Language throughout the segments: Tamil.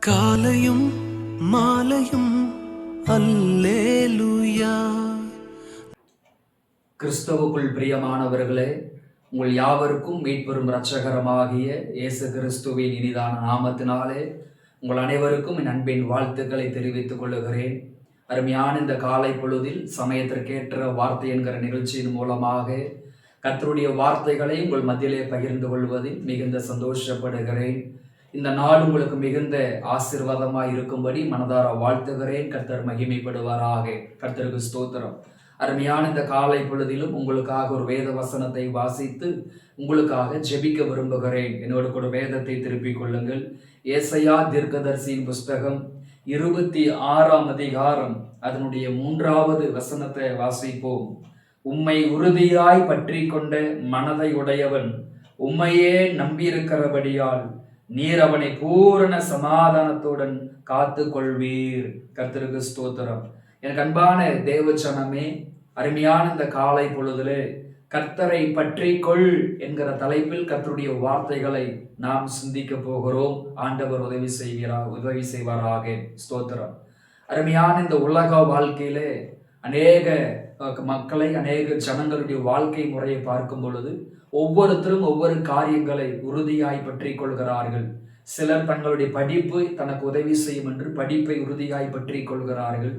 காலையும் மாலையும் அல்லேலூயா. கிறிஸ்தவுக்குள் பிரியமானவர்களே, உங்கள் யாவருக்கும் மீட்பெரும் இரட்சகரமாகிய இயேசு கிறிஸ்துவின் இனிதான நாமத்தினாலே உங்கள் அனைவருக்கும் என் அன்பின் வாழ்த்துக்களை தெரிவித்துக் கொள்ளுகிறேன். அருமையான இந்த காலை பொழுதில் சமயத்திற்கேற்ற வார்த்தை என்கிற நிகழ்ச்சியின் மூலமாக கர்த்தருடைய வார்த்தைகளை உங்கள் மத்தியிலே பகிர்ந்து கொள்வதில் மிகுந்த சந்தோஷப்படுகிறேன். இந்த நாள் உங்களுக்கு மிகுந்த ஆசீர்வாதமாய் இருக்கும்படி மனதார வாழ்த்துகிறேன். கர்த்தர் மகிமைப்படுவாராக. கர்த்தருக்கு ஸ்தோத்திரம். அருமையான இந்த காலை பொழுதிலும் உங்களுக்காக ஒரு வேத வசனத்தை வாசித்து உங்களுக்காக ஜெபிக்க விரும்புகிறேன். என்னோடு கூட வேதத்தை திருப்பிக் கொள்ளுங்கள். ஏசாயா தீர்க்கதரிசியின் புஸ்தகம் 26ஆம் அதிகாரம் அதனுடைய 3வது வசனத்தை வாசிப்போம். உம்மை உறுதியாய் பற்றி கொண்ட மனதை உடையவன் உம்மையே நம்பியிருக்கிறபடியால் நீர் அவனை பூரண சமாதானத்துடன் காத்து கொள்வீர். கர்த்தருக்கு ஸ்தோத்திரம். எனக்கு அன்பான தேவஜனமே, அருமையான இந்த காலை பொழுதிலே கர்த்தரை பற்றி கொள் என்கிற தலைப்பில் கர்த்தருடைய வார்த்தைகளை நாம் சிந்திக்க போகிறோம். ஆண்டவர் உதவி செய்வாராக. ஸ்தோத்திரம். அருமையான இந்த உலக வாழ்க்கையிலே அநேக மக்களை, அநேக ஜனங்களுடைய வாழ்க்கை முறையை பார்க்கும் பொழுது ஒவ்வொருத்தரும் ஒவ்வொரு காரியங்களை உறுதியாய் பற்றி கொள்கிறார்கள். சிலர் தங்களுடைய படிப்பு தனக்கு உதவி செய்யும் என்று படிப்பை உறுதியாய் பற்றி கொள்கிறார்கள்.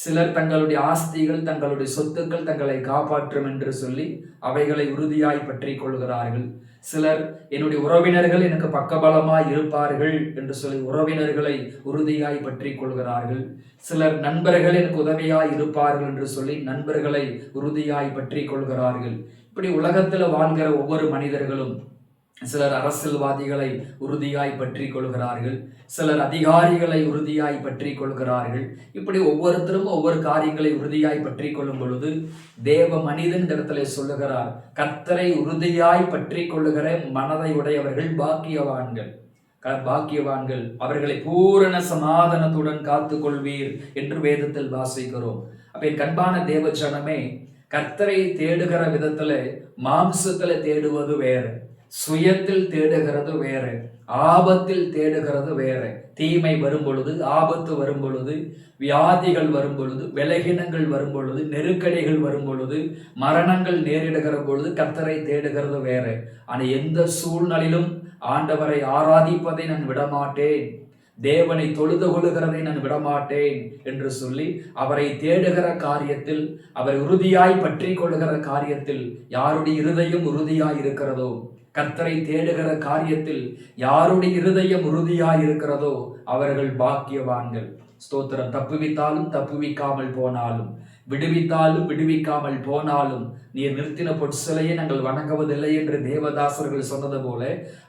சிலர் தங்களுடைய ஆஸ்திகள், தங்களுடைய சொத்துக்கள் தங்களை காப்பாற்றும் என்று சொல்லி அவைகளை உறுதியாய் பற்றி கொள்கிறார்கள். சிலர் என்னுடைய உறவினர்கள் எனக்கு பக்கபலமாய் இருப்பார்கள் என்று சொல்லி உறவினர்களை உறுதியாய் பற்றி கொள்கிறார்கள். சிலர் நண்பர்கள் எனக்கு உதவியாய் இருப்பார்கள் என்று சொல்லி நண்பர்களை உறுதியாய் பற்றி கொள்கிறார்கள். இப்படி உலகத்தில் வாழ்கிற ஒவ்வொரு மனிதர்களும் சிலர் அரசியல்வாதிகளை உறுதியாய் பற்றி கொள்கிறார்கள். சிலர் அதிகாரிகளை உறுதியாய் பற்றி கொள்கிறார்கள். இப்படி ஒவ்வொருத்தரும் ஒவ்வொரு காரியங்களை உறுதியாய் பற்றி கொள்ளும் பொழுது தேவ மனிதன் இடத்துல சொல்லுகிறார், கர்த்தரை உறுதியாய் பற்றி கொள்ளுகிற மனதை உடையவர்கள் பாக்கியவான்கள், அவர்களை பூரண சமாதானத்துடன் காத்து கொள்வீர் என்று வேதத்தில் வாசிக்கிறோம். அப்ப என் கண்பான தேவ ஜனமே, கர்த்தரை தேடுகிற விதத்துல மாம்சத்துல தேடுவது வேற, சுயத்தில் தேடுகிறது வேற, ஆபத்தில் தேடுகிறது வேற. தீமை வரும் பொழுது, ஆபத்து வரும் பொழுது, வியாதிகள் வரும் பொழுது, விலகினங்கள் வரும் பொழுது, நெருக்கடிகள் வரும் பொழுது, மரணங்கள் நேரிடுகிற பொழுது கர்த்தரை தேடுகிறது வேற. ஆனா எந்த சூழ்நிலையிலும் ஆண்டவரை ஆராதிப்பதை நான் விடமாட்டேன், தேவனை தொழுது கொள்ளுகிறதை நான் விடமாட்டேன் என்று சொல்லி அவரை தேடுகிற காரியத்தில், அவரை உறுதியாய் பற்றி கொள்ளுகிற காரியத்தில் யாருடைய இருதயம் உறுதியாய் இருக்கிறதோ, கர்த்தரை தேடுகிற காரியத்தில் யாருடைய இருதயம் உறுதியாய் இருக்கிறதோ அவர்கள் பாக்கியவான்கள். ஸ்தோத்திரம். தப்புவித்தாலும் தப்புவிக்காமல் போனாலும், விடுவித்தாலும் விடுவிக்காமல் போனாலும் நீர் நிறுத்தின பொற்சிலையை நாங்கள் வணங்குவதில்லை என்று தேவதாசர்கள் சொன்னது போல,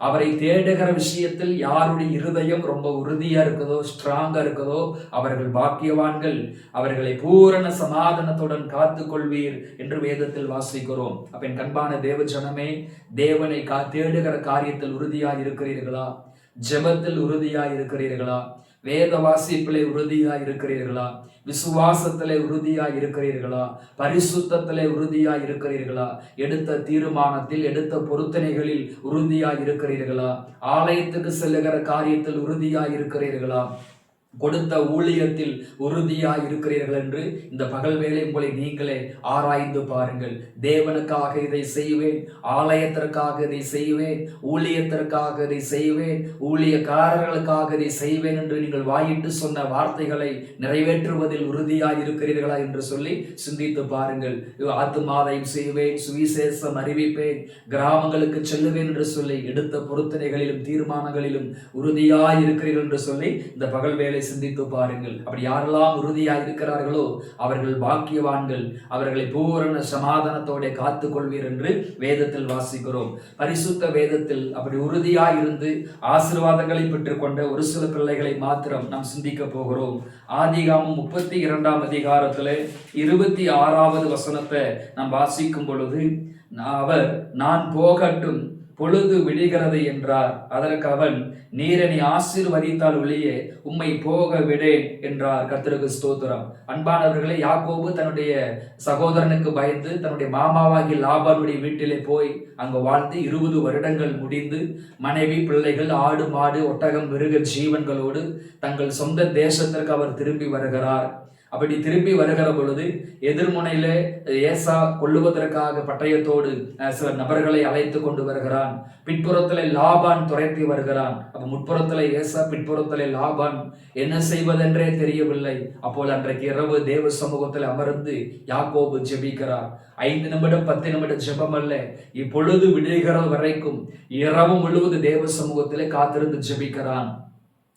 அவரை தேடுகிற விஷயத்தில் யாருடைய இருதயம் ரொம்ப உறுதியா இருக்குதோ, ஸ்ட்ராங்கா இருக்குதோ அவர்கள் பாக்கியவான்கள், அவர்களை பூரண சமாதானத்துடன் காத்து கொள்வீர் என்று வேதத்தில் வாசிக்கிறோம். அப்ப என் கண்பான தேவ ஜனமே, தேவனை தேடுகிற காரியத்தில் உறுதியாய் இருக்கிறீர்களா? ஜெபத்தில் உறுதியாய் இருக்கிறீர்களா? வேத வாசிப்பிலே உறுதியாய் இருக்கிறீர்களா? விசுவாசத்திலே உறுதியாய் இருக்கிறீர்களா? பரிசுத்தத்திலே உறுதியாய் இருக்கிறீர்களா? எடுத்த தீர்மானத்தில், எடுத்த பொருத்தனைகளில் உறுதியாய் இருக்கிறீர்களா? ஆலயத்துக்கு செல்லுகிற காரியத்தில் உறுதியாய் இருக்கிறீர்களா? கொடுத்த ஊழியத்தில் உறுதியாய் இருக்கிறீர்கள் என்று இந்த பகல் வேளை உங்களை நீங்களே ஆராய்ந்து பாருங்கள். தேவனுக்காக இதை செய்வேன், ஆலயத்திற்காக இதை செய்வேன், ஊழியத்திற்காக இதை செய்வேன், ஊழியக்காரர்களுக்காக இதை செய்வேன் என்று நீங்கள் வாயிட்டு சொன்ன வார்த்தைகளை நிறைவேற்றுவதில் உறுதியாய் இருக்கிறீர்களா என்று சொல்லி சிந்தித்து பாருங்கள். ஆத்துமாதையும் செய்வேன், சுவிசேஷம் அறிவிப்பேன், கிராமங்களுக்கு செல்லுவேன் என்று சொல்லி எடுத்த பொருத்தனைகளிலும் தீர்மானங்களிலும் உறுதியாய் இருக்கிறீர்கள் என்று சொல்லி இந்த பகல் வேளை சிந்தித்து பாருங்கள். அப்படி யாரெல்லாம் உறுதியாய் இருக்கிறார்களோ அவர்கள் பாக்கியவான்கள், அவர்களை பூரண சமாதானத்தோட காத்து கொள்வீர் என்று வேதத்தில் வாசிக்கிறோம். பரிசுத்த வேதத்தில் அப்படி உறுதியாய் இருந்து ஆசீர்வாதங்களை பெற்றுக்கொண்ட ஒரு சில பிள்ளைகளை மாத்திரம் நாம் சிந்திக்க போகிறோம். ஆதிகாமம் 32ஆம் அதிகாரத்திலே 26வது வசனத்தை நாம் வாசிக்கும் பொழுது, அவர் நான் போகட்டும், பொழுது விடுகிறது என்றார். அதற்கு அவன், நீர் என்னை ஆசீர்வதித்தால் ஒழியே உம்மை போக விடேன் என்றார். கர்த்தருக்கு ஸ்தோத்திரம். அன்பானவர்களே, யாக்கோபு தன்னுடைய சகோதரனுக்கு பயந்து தன்னுடைய மாமாவாகி லாபானுடைய வீட்டிலே போய் அங்கு வாழ்ந்து 20 வருடங்கள் முடிந்து மனைவி, பிள்ளைகள், ஆடு, மாடு, ஒட்டகம், மிருக ஜீவன்களோடு தங்கள் சொந்த தேசத்திற்கு அவர் திரும்பி வருகிறார். அப்படி திரும்பி வருகிற பொழுது எதிர்முனையில ஏசா கொல்லுவதற்காக பட்டயத்தோடு சில நபர்களை அழைத்து கொண்டு வருகிறான். பின்புறத்திலே லாபான் துரைத்து வருகிறான். அப்ப முற்புறத்திலே ஏசா, பின்புறத்திலே லாபான். என்ன செய்வதென்றே தெரியவில்லை. அப்போது அன்றைக்கு இரவு தேவ சமூகத்தில் அமர்ந்து யாக்கோபு ஜெபிக்கிறார். 5 நிமிடம் 10 நிமிடம் ஜெபம் அல்ல, இப்பொழுது விடுகிற வரைக்கும் இரவு முழுவதும் தேவ சமூகத்திலே காத்திருந்து ஜெபிக்கிறான்.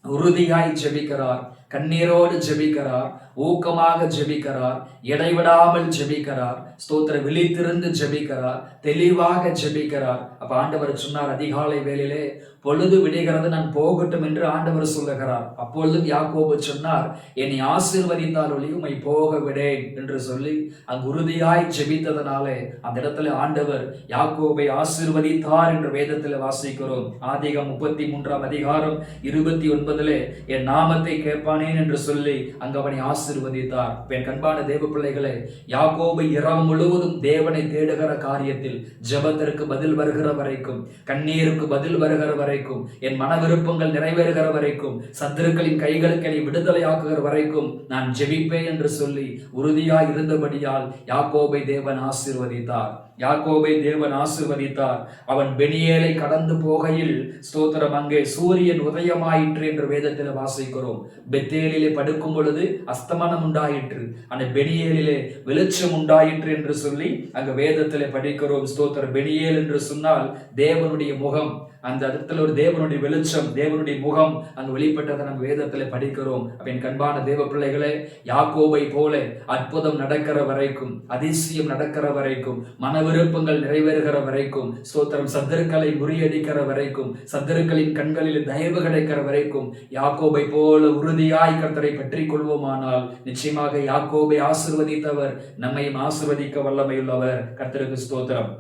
உறுதியாய் ஜெபிக்கிறார், கண்ணீரோடு ஜெபிக்கிறார், ஊக்கமாக ஜெபிக்கிறார், இடைவிடாமல் ஜெபிக்கிறார், ஸ்தோத்திர விழித்திருந்து ஜெபிக்கிறார், தெளிவாக ஜெபிக்கிறார். அப்ப ஆண்டவர் சொன்னார், அதிகாலை வேளையிலே பொழுது விடுகிறது, நான் போகட்டும் என்று ஆண்டவர் சொல்லுகிறார். அப்பொழுதும் யாக்கோபு சொன்னார், என்னை ஆசீர்வதித்தால் ஒழிய உம்மை போக விடேன் என்று சொல்லி அங்கு உறுதியாய் ஜெபித்ததனாலே அந்த இடத்துல ஆண்டவர் யாக்கோபை ஆசீர்வதித்தார் என்று வேதத்தில் வாசிக்கிறோம். ஆதிகம் 33 அதிகாரம் 29 என் நாமத்தை கேட்பானேன் என்று சொல்லி அங்கு அவனை ஆசீர்வதித்தார். என் கண்பான தேவ பிள்ளைகளே, யாக்கோபு இரவு முழுவதும் தேவனை தேடுகிற காரியத்தில் ஜெபத்திற்கு பதில் வருகிற வரைக்கும், கண்ணீருக்கு பதில் வருகிற வரைக்கும், என் மன விருப்பங்கள் நிறைவேறுகிற வரைக்கும், சத்துருக்களின் கைகளுக்கு என்னை விடுதலையாக்குகிற வரைக்கும் நான் ஜெபிப்பேன் என்று சொல்லி உறுதியாய் இருந்தபடியால் யாக்கோபை தேவன் ஆசீர்வதித்தார். யாக்கோபை தேவன் ஆசீர்வதித்தார். அவன் பெனியேலை கடந்து போகையில் ஸ்தோத்திரம் அங்கே சூரியன் உதயமாயிற்று என்று வேதத்தில் வாசிக்கிறோம். பெத்தேலிலே படுக்கும் பொழுது அஸ்தமனம் உண்டாயிற்று, அந்த பெனியேலிலே வெளிச்சம் உண்டாயிற்று என்று சொல்லி அங்கு வேதத்திலே படிக்கிறோம். ஸ்தோத்திரம். பெனியேல் என்று சொன்னால் தேவனுடைய முகம். அந்த இடத்துல ஒரு தேவனுடைய வெளிச்சம், தேவனுடைய முகம் அங்கு வெளிப்பட்டதை நம்ம வேதத்தில் படிக்கிறோம். என் கண்பான தேவ பிள்ளைகளே, யாக்கோபை போல அற்புதம் நடக்கிற வரைக்கும், அதிசயம் நடக்கிற வரைக்கும், மன விருப்பங்கள் நிறைவேறுகிற வரைக்கும், ஸ்தோத்திரம் சத்துருக்களை முறியடிக்கிற வரைக்கும், சத்துருக்களின் கண்களில் தயவு கிடைக்கிற வரைக்கும் யாக்கோபை போல உறுதியாய் கர்த்தரை பற்றி கொள்வோமானால் நிச்சயமாக யாக்கோபை ஆசீர்வதித்தவர் நம்மையும் ஆசீர்வதிக்க வல்லமையுள்ளவர். கர்த்தருக்கு ஸ்தோத்திரம்.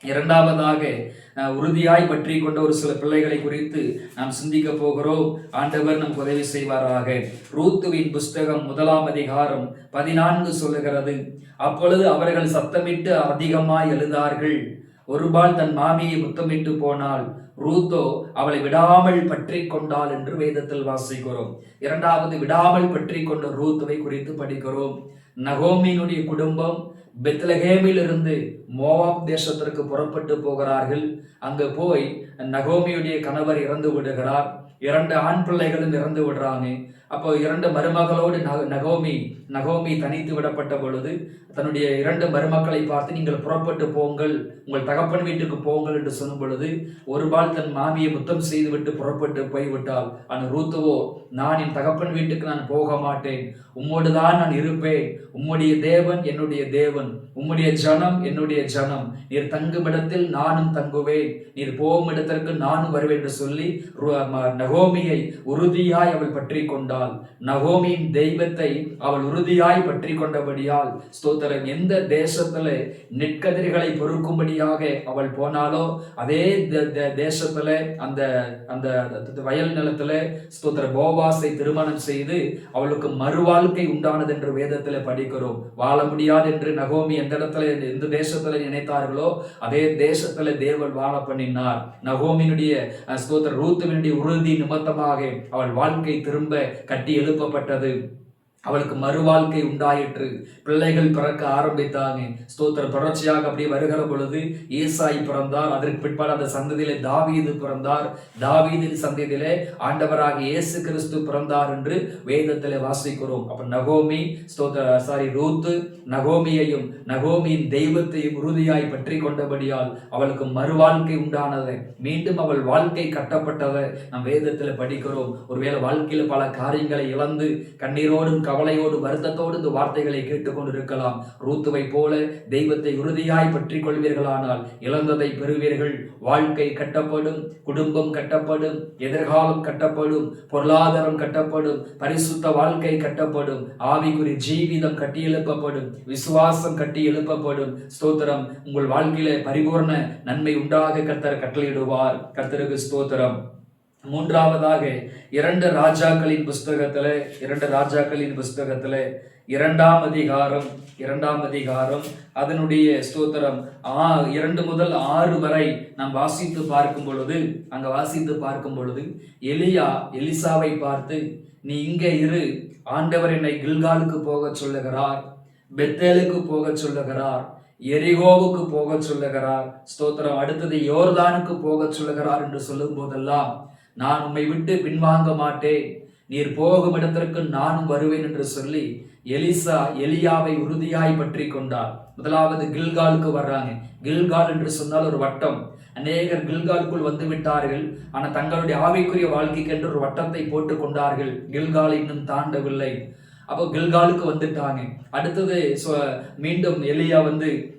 இரண்டாவதாக உறுதியாய் பற்றி கொண்ட ஒரு சில பிள்ளைகளை குறித்து நாம் சிந்திக்க போகிறோம். ஆண்டவர் நமக்கு உதவி செய்வாராக. ரூத்துவின் புஸ்தகம் 1 அதிகாரம் 14 சொல்லுகிறது, அப்பொழுது அவர்கள் சத்தமிட்டு அதிகமாய் எழுதார்கள். ஒருபால் தன் மாமியை முத்தமிட்டு போனாள், ரூத்தோ அவளை விடாமல் பற்றி கொண்டாள் என்று வேதத்தில் வாசிக்கிறோம். இரண்டாவது விடாமல் பற்றி கொண்ட ரூத்துவை குறித்து படிக்கிறோம். நகோமியினுடைய குடும்பம் பெத்லகேமில் இருந்து மோவாப் தேசத்திற்கு புறப்பட்டு போகிறார்கள். அங்கு போய் நகோமியுடைய கணவர் இறந்து விடுகிறார். 2 ஆண் பிள்ளைகளும் இறந்து விடுறாங்க. அப்போ 2 மருமகளோடு நகோமி தனித்து விடப்பட்ட பொழுது தன்னுடைய 2 மருமக்களை பார்த்து, நீங்கள் புறப்பட்டு போங்கள், உங்கள் தகப்பன் வீட்டுக்கு போங்கள் என்று சொல்லும் பொழுது ஒருபால் தன் மாமியை முத்தம் செய்து விட்டு புறப்பட்டு போய்விட்டாள். ஆனால் ரூத்துவோ, நான் என் தகப்பன் வீட்டுக்கு நான் போக மாட்டேன், உம்மோடுதான் நான் இருப்பேன், உம்முடைய தேவன் என்னுடைய தேவன், உம்முடைய ஜனம் என்னுடைய ஜனம், நீர் தங்கும் இடத்தில் நானும் தங்குவேன், நீர் போகும் இடத்திற்கு நானும் வருவேன் என்று சொல்லி நகோமியை உறுதியாய் அவள் பற்றி கொண்டாள். நகோமியின் தெய்வத்தை அவள் உறுதியாய் பற்றி கொண்டபடியால் ஸ்தோத்திரம், எந்த தேசத்துல நெற்கதிர்களை பொறுக்கும்படியாக அவள் போனாலோ அதே தேசத்துல அந்த அந்த வயல் நிலத்துல ஸ்தோத்திர போவாசை திருமணம் செய்து அவளுக்கு மறுவாழ்க்கை உண்டானது என்று வேதத்துல படிக்கிறோம். வாழ முடியாது என்று நகோமி எந்த தேசத்துல நினைத்தார்களோ அதே தேசத்துல தேவன் வாழ பண்ணினார். நகோமியினுடைய ஸ்தோத்திர ரூத்துவினுடைய உறுதி நிமித்தமாக அவள் வாழ்க்கை திரும்ப கட்டி எழுப்பப்பட்டது. அவளுக்கு மறுவாழ்க்கை உண்டாயிற்று. பிள்ளைகள் பிறக்க ஆரம்பித்தாங்க. ஸ்தோத்திரம். தொடர்ச்சியாக அப்படி வருகிற பொழுது ஏசாய் பிறந்தார். அதற்கு பிற்பாடு அந்த சந்ததியிலே தாவீது பிறந்தார். தாவீதின் சந்ததியிலே ஆண்டவராக இயேசு கிறிஸ்து பிறந்தார் என்று வேதத்திலே வாசிக்கிறோம். அப்ப ரூத்து நகோமியையும் நகோமியின் தெய்வத்தையும் உறுதியாய் பற்றி கொண்டபடியால் அவளுக்கு மறுவாழ்க்கை உண்டானது. மீண்டும் அவள் வாழ்க்கை கட்டப்பட்டதை நம் வேதத்தில் படிக்கிறோம். ஒருவேளை வாழ்க்கையில் பல காரியங்களை இழந்து கண்ணீரோடும் கவலையோடு வருத்தத்தோடு இந்த வார்த்தைகளை கேட்டுக்கொண்டிருக்கலாம். ரூத்துவை போல தெய்வத்தை உறுதியாய் பற்றி கொள்வீர்களானால் இழந்ததை பெறுவீர்கள். வாழ்க்கை கட்டப்படும், குடும்பம் கட்டப்படும், எதிர்காலம் கட்டப்படும், பொருளாதாரம் கட்டப்படும், பரிசுத்த வாழ்க்கை கட்டப்படும், ஆவிக்குரிய ஜீவிதம் கட்டி எழுப்பப்படும், விசுவாசம் கட்டி எழுப்பப்படும். ஸ்தோத்திரம். உங்கள் வாழ்க்கையில பரிபூர்ண நன்மை உண்டாக கர்த்தர் கட்டளையிடுவார். கர்த்தருக்கு ஸ்தோத்திரம். மூன்றாவதாக இரண்டு ராஜாக்களின் புஸ்தகத்துல இரண்டாம் அதிகாரம் அதனுடைய ஸ்தோத்திரம் 2 முதல் 6 வரை நாம் வாசித்து பார்க்கும் பொழுது எலிசாவை பார்த்து, நீ இங்கே இரு, ஆண்டவர் என்னை கில்காலுக்கு போக சொல்லுகிறார், பெத்தேலுக்கு போக சொல்லுகிறார், எரிகோவுக்கு போக சொல்லுகிறார், ஸ்தோத்திரம், அடுத்தது யோர்தானுக்கு போக சொல்லுகிறார் என்று சொல்லும் போதெல்லாம், நான் உம்மை விட்டு பின்வாங்க மாட்டேன், நீர் போகும் இடத்திற்கு நானும் வருவேன் என்று சொல்லி எலியாவை உறுதியாய் பற்றி கொண்டார். முதலாவது கில்காலுக்கு வர்றாங்க. கில்கால் என்று சொன்னால் ஒரு வட்டம். அநேகர் கில்காலுக்குள் வந்து விட்டார்கள். ஆனால் தங்களுடைய ஆவிக்குரிய வாழ்க்கைக்கு என்று ஒரு வட்டத்தை போட்டு கொண்டார்கள். கில்காலை இன்னும் தாண்டவில்லை. அப்போ கில்காலுக்கு வந்துட்டாங்க. அடுத்தது மீண்டும் எலியா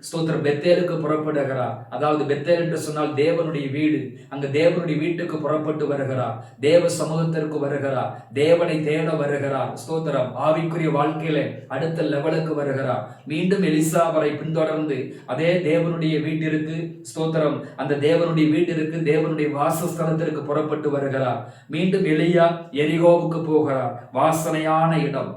ஸ்தோத்திரம் பெத்தேலுக்கு புறப்படுகிறார். அதாவது பெத்தேல் என்று சொன்னால் தேவனுடைய வீடு. அங்க தேவனுடைய வீட்டுக்கு புறப்பட்டு வருகிறார். தேவ சமூகத்திற்கு வருகிறார். தேவனை தேட வருகிறார். ஸ்தோத்திரம். ஆவிக்குரிய வாழ்க்கையில அடுத்த லெவலுக்கு வருகிறார். மீண்டும் எலிசா அவரை பின்தொடர்ந்து அதே தேவனுடைய வீட்டிற்கு, ஸ்தோத்திரம், அந்த தேவனுடைய வீட்டிற்கு, தேவனுடைய வாசஸ்தலத்திற்கு புறப்பட்டு வருகிறார். மீண்டும் எலியா எரிகோவுக்கு போகிறார். வாசனையான இடம்,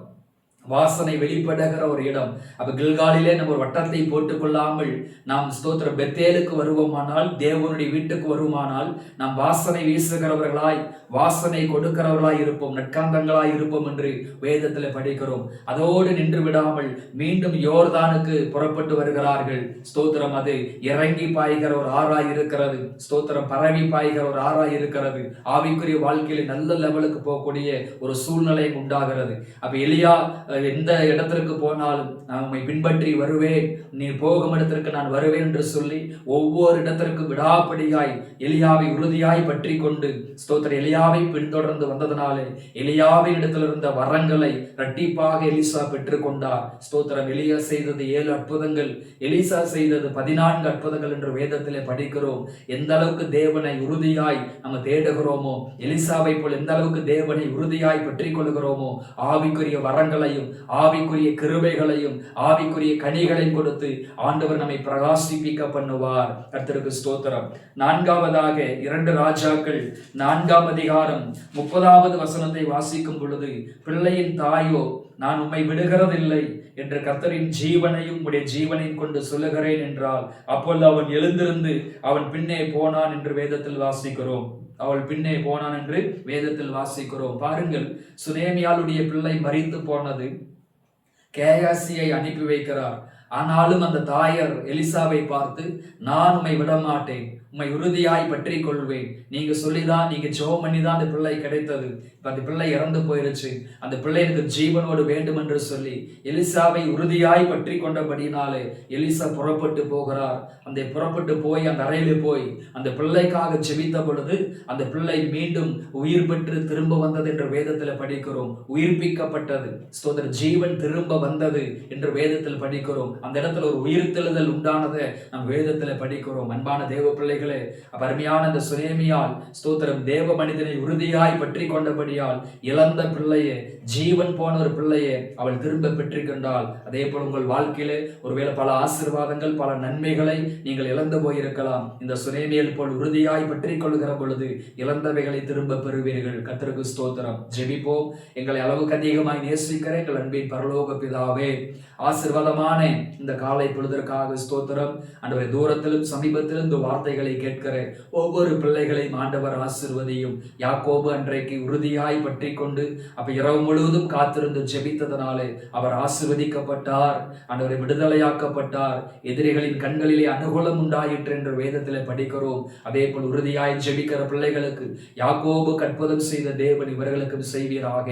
வாசனை வெளிப்படுகிற ஒரு இடம். அப்ப கில்காலிலே நம்ம ஒரு வட்டத்தை போட்டுக் கொள்ளாமல் நாம் ஸ்தோத்திரம் பெத்தேலுக்கு வருவோமானால், தேவனுடைய வீட்டுக்கு வருவோமானால், நாம் வாசனை வீசுகிறவர்களாய், வாசனை கொடுக்கிறவர்களாய் இருப்போம், நற்காந்தங்களாய் இருப்போம் என்று வேதத்தில் படிக்கிறோம். அதோடு நின்று விடாமல் மீண்டும் யோர்தானுக்கு புறப்பட்டு வருகிறார்கள். ஸ்தோத்திரம். அது இறங்கி பாய்கிற ஒரு ஆறாய் இருக்கிறது. ஸ்தோத்திரம். பரவி பாய்கிற ஒரு ஆறாய் இருக்கிறது. ஆவிக்குரிய வாழ்க்கையில நல்ல லெவலுக்கு போகக்கூடிய ஒரு சூழ்நிலை உண்டாகிறது. அப்ப எலியா எந்த இடத்திற்கு போனாலும் நான் உம்மை பின்பற்றி வருவேன், நீ போகும் இடத்திற்கு நான் வருவேன் என்று சொல்லி ஒவ்வொரு இடத்திற்கு விடாப்படியாய் எலியாவை உறுதியாய் பற்றி கொண்டு, ஸ்தோத்திர, எலியாவை பின்தொடர்ந்து வந்ததனாலே எலியாவின் இடத்தில் இருந்த வரங்களை இரட்டிப்பாக எலிசா பெற்றுக் கொண்டார். ஸ்தோத்திரம். எலியா செய்தது 7 அற்புதங்கள், எலிசா செய்தது 14 அற்புதங்கள் என்று வேதத்திலே படிக்கிறோம். எந்த அளவுக்கு தேவனை உறுதியாய் நம்ம தேடுகிறோமோ, எலிசாவை போல் எந்த அளவுக்கு தேவனை உறுதியாய் பற்றி கொள்கிறோமோ, ஆவிக்குரிய வரங்களையும் ஆவிக்குரிய கிருபைகளையும் ஆவிக்குரிய கனிகளையும் கொடுத்து ஆண்டவர் நம்மை பிரகாசிப்பிக்க பண்ணுவார். கர்த்தருக்கு ஸ்தோத்திரம். நான்காவதாக 2 ராஜாக்கள் 4ஆம் அதிகாரம் 30வது வசனத்தை வாசிக்கும் பொழுது, பிள்ளையின் தாயோ நான் உம்மை விடுகிறதில்லை என்று கர்த்தரின் ஜீவனையும் உடைய ஜீவனையும் கொண்டு சொல்லுகிறேன் என்றால், அப்பொழுது அவன் எழுந்திருந்து அவன் பின்னே போனான் என்று வேதத்தில் வாசிக்கிறோம். அவள் பின்னே போனான் என்று வேதத்தில் வாசிக்கிறோம். பாருங்கள், சுனேமியாளுடைய பிள்ளை மரித்து போனது. கேயாசியை அனுப்பி வைக்கிறார். ஆனாலும் அந்த தாயர் எலிசாவை பார்த்து, நான் உம்மை விடமாட்டேன், உம்மை உறுதியாய் பற்றி கொள்வேன், நீங்க சொல்லிதான், நீங்க ஜெபம் பண்ணிதான் அந்த பிள்ளை கிடைத்தது, இப்ப அந்த பிள்ளை இறந்து போயிருச்சு, அந்த பிள்ளை எனக்கு ஜீவனோடு வேண்டும் என்று சொல்லி எலிசாவை உறுதியாய் பற்றி கொண்டபடினாலே எலிசா புறப்பட்டு போகிறார். அந்த புறப்பட்டு போய் அந்த அறையில போய் அந்த பிள்ளைக்காக ஜெபித்த பொழுது அந்த பிள்ளை மீண்டும் உயிர் பெற்று திரும்ப வந்தது என்று வேதத்தில் படிக்கிறோம். உயிர்ப்பிக்கப்பட்டது. ஸ்தோத்திர. ஜீவன் திரும்ப வந்தது என்று வேதத்தில் படிக்கிறோம். அந்த இடத்துல ஒரு உயிர்த்தெழுதல் உண்டானதை நம் வேதத்தில் படிக்கிறோம். அன்பான தேவ பிள்ளைகளே, அருமையான இந்த சுனேமியால், ஸ்தோத்திரம், தேவ மனிதனை உறுதியாய் பற்றி கொண்டபடியால் இழந்த பிள்ளையே, ஜீவன் போன ஒரு பிள்ளையே அவள் திரும்ப பெற்றுக்கொண்டாள். அதே போல உங்கள் வாழ்க்கையிலே ஒருவேளை பல ஆசீர்வாதங்கள், பல நன்மைகளை நீங்கள் இழந்து போயிருக்கலாம். இந்த சுனேமியல் போல் உறுதியாய் பற்றி கொள்கிற பொழுது இழந்தவைகளை திரும்ப பெறுவீர்கள். கர்த்தருக்கு ஸ்தோத்திரம். ஜெபிப்போம். எங்களை அளவுக்கு அதிகமாய் நேசிக்கிற எங்கள் அன்பின் பரலோக பிதாவே, ஆசீர்வாதமான இந்த காலை பொழுதற்காக ஸ்தோத்திரம். ஆண்டவரே, தூரத்திலும் சமீபத்திலும் இந்த வார்த்தைகளை கேட்கிற ஒவ்வொரு பிள்ளைகளையும் ஆண்டவர் ஆசீர்வதியும். யாக்கோபு அன்றைக்கு உறுதியாய் பற்றி கொண்டு அப்ப இரவு முழுவதும் காத்திருந்து ஜெபித்ததனாலே அவர் ஆசீர்வதிக்கப்பட்டார். ஆண்டவரை விடுதலையாக்கப்பட்டார். எதிரிகளின் கண்களிலே அனுகூலம் உண்டாயிற்று என்று வேதத்திலே படிக்கிறோம். அதே போல் உறுதியாய் ஜெபிக்கிற பிள்ளைகளுக்கு யாக்கோபு அற்புதம் செய்த தேவன் இவர்களுக்கும் செய்வீராக.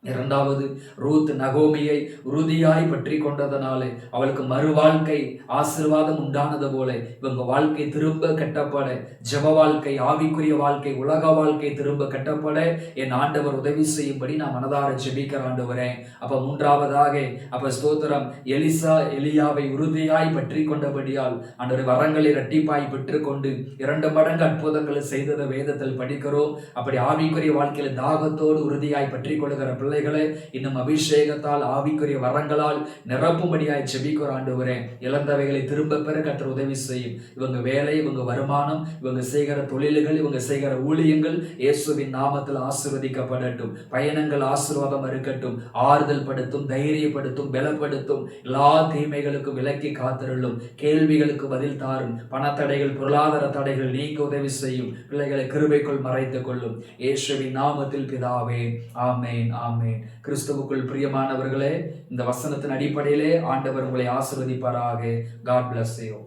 இரண்டாவது, ரூத் நகோமியை உறுதியாய் பற்றி கொண்டதனாலே அவளுக்கு மறுவாழ்க்கை ஆசீர்வாதம் உண்டானது போல இவங்க வாழ்க்கை திரும்ப கட்டப்பட, ஜெப வாழ்க்கை, ஆவிக்குரிய வாழ்க்கை, உலக வாழ்க்கை திரும்ப கட்டப்பட என் ஆண்டவர் உதவி செய்யும்படி நான் மனதார ஜெபிக்கிற ஆண்டவரே. அப்ப மூன்றாவதாக, அப்ப ஸ்தோத்திரம், எலிசா எலியாவை உறுதியாய் பற்றி கொண்டபடியால் ஆண்டவர் வரங்களை இரட்டிப்பாய் பெற்றுக்கொண்டு 2 மடங்கு அற்புதங்களை செய்ததை வேதத்தில் படிக்கிறோம். அப்படி ஆவிக்குரிய வாழ்க்கையில தாகத்தோடு உறுதியாய் பற்றி கொள்ளுகிற பிள்ளைகளை இன்னும் அபிஷேகத்தால் ஆவிக்குரிய வரங்களால் நிரப்பும்படியாய் ஜெபிக்கிற ஆண்டவரே. இழந்தவைகளை திரும்ப பெற கர்த்தர் உதவி செய்யும். இவங்க வேலை, இவங்க வருமானம், இவங்க செய்கிற தொழில்கள், இவங்க செய்கிற ஊழியங்கள் இயேசுவின் நாமத்தில் ஆசீர்வதிக்கப்படட்டும். பயணங்கள் ஆசீர்வாதம் இருக்கட்டும். ஆறுதல் படுத்தும், தைரியப்படுத்தும், பலப்படுத்தும். எல்லா தீமைகளுக்கும் விலக்கி காத்திருளும். கேள்விகளுக்கு பதில் தாரும். பணத்தடைகள், பொருளாதார தடைகள் நீக்க உதவி செய்யும். பிள்ளைகளை கிருபைக்குள் மறைத்துக் கொள்ளும். இயேசுவின் நாமத்தில் பிதாவே, ஆமென், ஆமென். கிறிஸ்துவுக்குள் பிரியமானவர்களே, இந்த வசனத்தின் அடிப்படையிலே ஆண்டவர் உங்களை ஆசீர்வதிப்பாராக. God bless you.